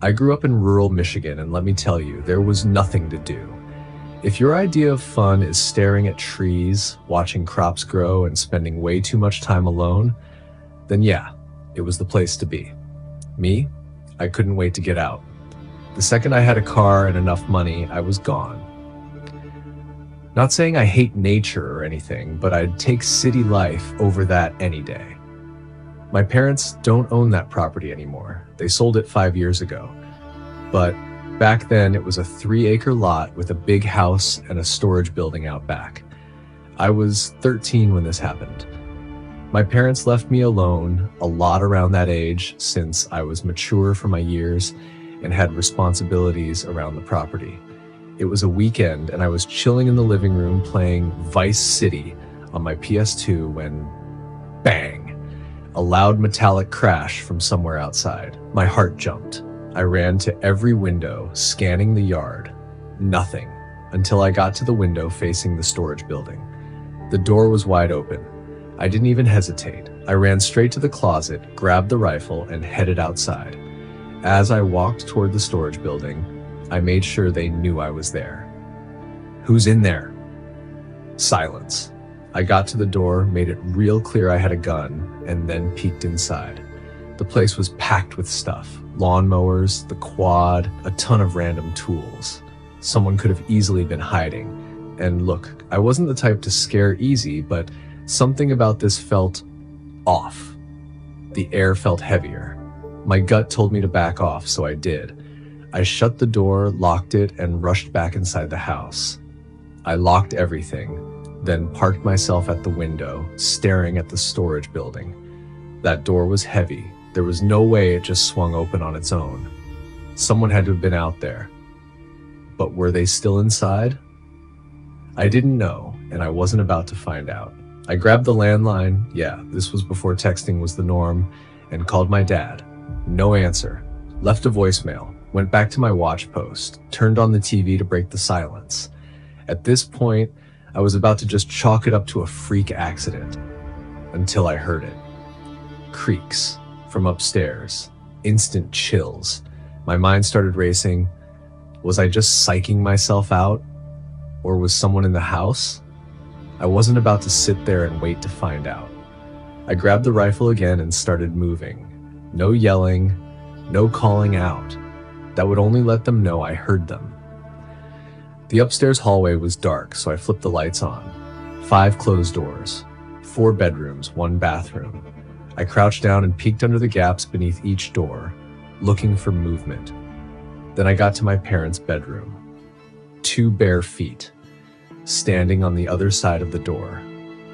I grew up in rural Michigan, and let me tell you, there was nothing to do. If your idea of fun is staring at trees, watching crops grow, and spending way too much time alone, then yeah, it was the place to be. Me, I couldn't wait to get out. The second I had a car and enough money, I was gone. Not saying I hate nature or anything, but I'd take city life over that any day. My parents don't own that property anymore. They sold it 5 years ago. But back then, it was a 3-acre lot with a big house and a storage building out back. I was 13 when this happened. My parents left me alone a lot around that age since I was mature for my years and had responsibilities around the property. It was a weekend and I was chilling in the living room playing Vice City on my PS2 when, bang, a loud metallic crash from somewhere outside. My heart jumped. I ran to every window, scanning the yard. Nothing, until I got to the window facing the storage building. The door was wide open. I didn't even hesitate. I ran straight to the closet, grabbed the rifle, and headed outside. As I walked toward the storage building, I made sure they knew I was there. "Who's in there?" Silence. I got to the door, made it real clear I had a gun, and then peeked inside. The place was packed with stuff. Lawnmowers, the quad, a ton of random tools. Someone could have easily been hiding. And look, I wasn't the type to scare easy, but something about this felt off. The air felt heavier. My gut told me to back off, so I did. I shut the door, locked it, and rushed back inside the house. I locked everything, then parked myself at the window, staring at the storage building. That door was heavy. There was no way it just swung open on its own. Someone had to have been out there. But were they still inside? I didn't know, and I wasn't about to find out. I grabbed the landline, yeah, this was before texting was the norm, and called my dad. No answer. Left a voicemail, went back to my watch post, turned on the TV to break the silence. At this point, I was about to just chalk it up to a freak accident, until I heard it. Creaks from upstairs, instant chills. My mind started racing. Was I just psyching myself out? Or was someone in the house? I wasn't about to sit there and wait to find out. I grabbed the rifle again and started moving. No yelling, no calling out. That would only let them know I heard them. The upstairs hallway was dark, so I flipped the lights on. 5 closed doors, 4 bedrooms, 1 bathroom. I crouched down and peeked under the gaps beneath each door, looking for movement. Then I got to my parents' bedroom. 2 bare feet, standing on the other side of the door.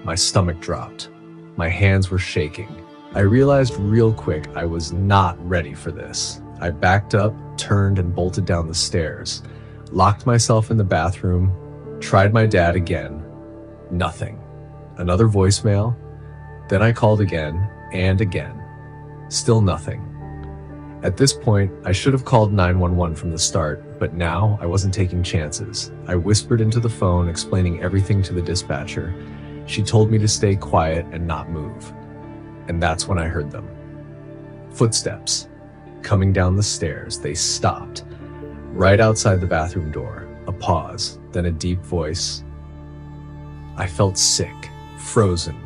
My stomach dropped. My hands were shaking. I realized real quick I was not ready for this. I backed up, turned, and bolted down the stairs. Locked myself in the bathroom, tried my dad again. Nothing. Another voicemail. Then I called again and again. Still nothing. At this point, I should have called 911 from the start, but now I wasn't taking chances. I whispered into the phone, explaining everything to the dispatcher. She told me to stay quiet and not move. And that's when I heard them. Footsteps. Coming down the stairs, they stopped. Right outside the bathroom door, a pause, then a deep voice. I felt sick, frozen.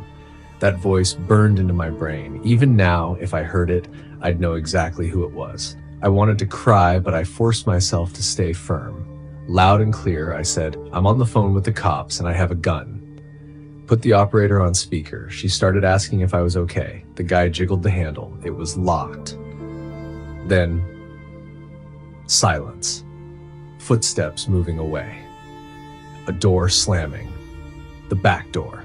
That voice burned into my brain. Even now, if I heard it, I'd know exactly who it was. I wanted to cry, but I forced myself to stay firm. Loud and clear, I said, "I'm on the phone with the cops and I have a gun." Put the operator on speaker. She started asking if I was okay. The guy jiggled the handle. It was locked. Then, silence. Footsteps moving away. A door slamming. The back door.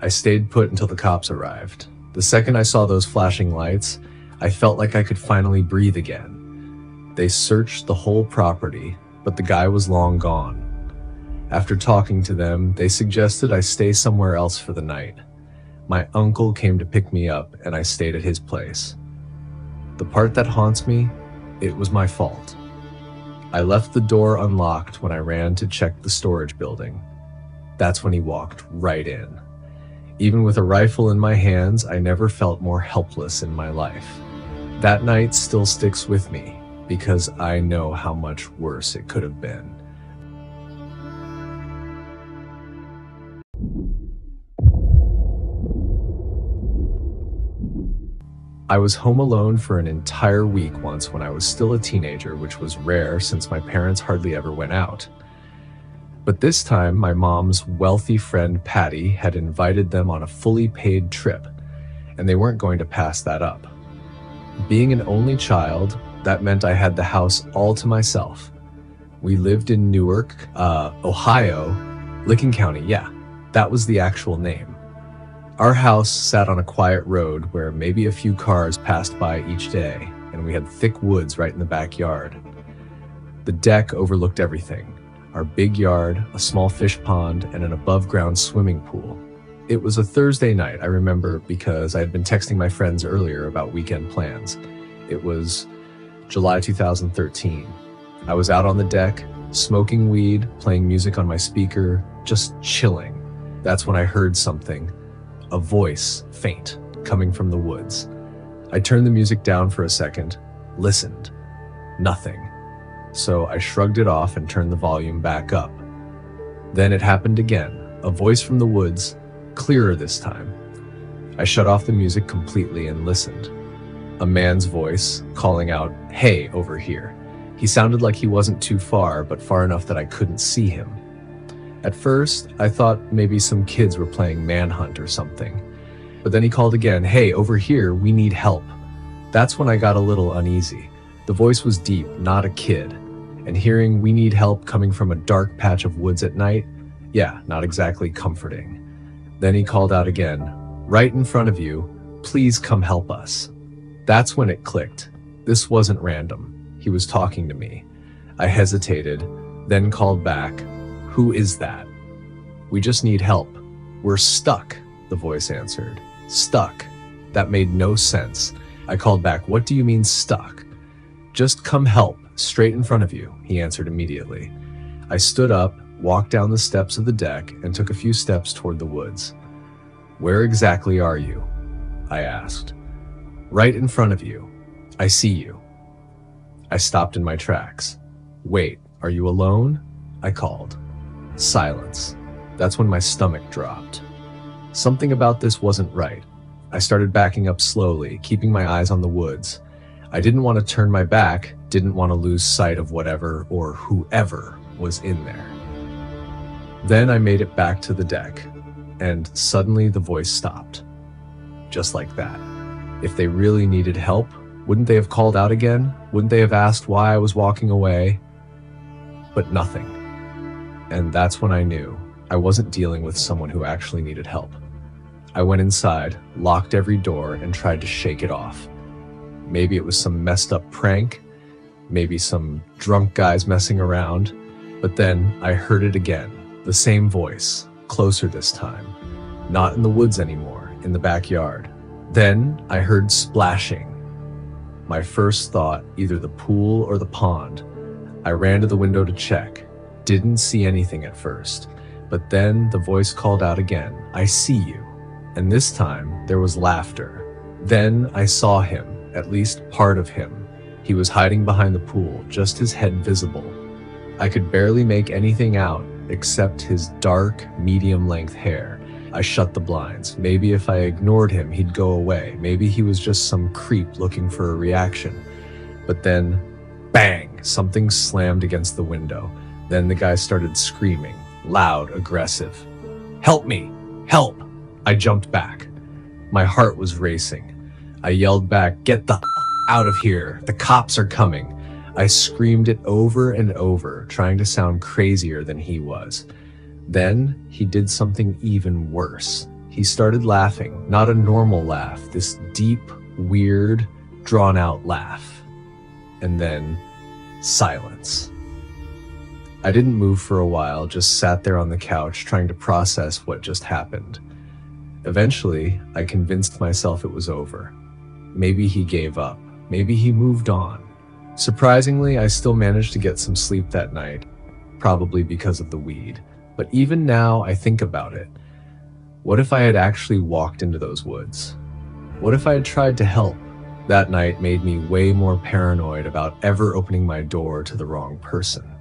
I stayed put until the cops arrived. The second I saw those flashing lights, I felt like I could finally breathe again. They searched the whole property, but the guy was long gone. After talking to them, they suggested I stay somewhere else for the night. My uncle came to pick me up, and I stayed at his place. The part that haunts me, it was my fault. I left the door unlocked when I ran to check the storage building. That's when he walked right in. Even with a rifle in my hands, I never felt more helpless in my life. That night still sticks with me because I know how much worse it could have been. I was home alone for an entire week once when I was still a teenager, which was rare since my parents hardly ever went out. But this time, my mom's wealthy friend Patty had invited them on a fully paid trip, and they weren't going to pass that up. Being an only child, that meant I had the house all to myself. We lived in Newark, Ohio, Licking County, yeah, that was the actual name. Our house sat on a quiet road where maybe a few cars passed by each day, and we had thick woods right in the backyard. The deck overlooked everything: our big yard, a small fish pond, and an above-ground swimming pool. It was a Thursday night, I remember, because I had been texting my friends earlier about weekend plans. It was July 2013. I was out on the deck, smoking weed, playing music on my speaker, just chilling. That's when I heard something. A voice, faint, coming from the woods. I turned the music down for a second, listened. Nothing. So I shrugged it off and turned the volume back up. Then it happened again, a voice from the woods, clearer this time. I shut off the music completely and listened. A man's voice, calling out, "Hey, over here." He sounded like he wasn't too far, but far enough that I couldn't see him. At first, I thought maybe some kids were playing manhunt or something. But then he called again, "Hey, over here, we need help." That's when I got a little uneasy. The voice was deep, not a kid. And hearing "we need help" coming from a dark patch of woods at night, yeah, not exactly comforting. Then he called out again, "Right in front of you, please come help us." That's when it clicked. This wasn't random. He was talking to me. I hesitated, then called back, "Who is that?" "We just need help. We're stuck," the voice answered. Stuck. That made no sense. I called back, "What do you mean stuck?" "Just come help, straight in front of you," he answered immediately. I stood up, walked down the steps of the deck, and took a few steps toward the woods. "Where exactly are you?" I asked. "Right in front of you. I see you." I stopped in my tracks. "Wait, are you alone?" I called. Silence. That's when my stomach dropped. Something about this wasn't right. I started backing up slowly, keeping my eyes on the woods. I didn't want to turn my back, didn't want to lose sight of whatever or whoever was in there. Then I made it back to the deck, and suddenly the voice stopped. Just like that. If they really needed help, wouldn't they have called out again? Wouldn't they have asked why I was walking away? But nothing. And that's when I knew I wasn't dealing with someone who actually needed help. I went inside, locked every door, and tried to shake it off. Maybe it was some messed up prank, maybe some drunk guys messing around, but then I heard it again, the same voice, closer this time. Not in the woods anymore, in the backyard. Then I heard splashing. My first thought, either the pool or the pond. I ran to the window to check. Didn't see anything at first, but then the voice called out again, "I see you." And this time there was laughter. Then I saw him, at least part of him. He was hiding behind the pool, just his head visible. I could barely make anything out except his dark, medium-length hair. I shut the blinds. Maybe if I ignored him, he'd go away. Maybe he was just some creep looking for a reaction. But then, bang, something slammed against the window. Then the guy started screaming, loud, aggressive. "Help me! Help!" I jumped back. My heart was racing. I yelled back, "Get the out of here! The cops are coming!" I screamed it over and over, trying to sound crazier than he was. Then he did something even worse. He started laughing, not a normal laugh, this deep, weird, drawn-out laugh. And then silence. I didn't move for a while, just sat there on the couch trying to process what just happened. Eventually, I convinced myself it was over. Maybe he gave up. Maybe he moved on. Surprisingly, I still managed to get some sleep that night, probably because of the weed. But even now, I think about it. What if I had actually walked into those woods? What if I had tried to help? That night made me way more paranoid about ever opening my door to the wrong person.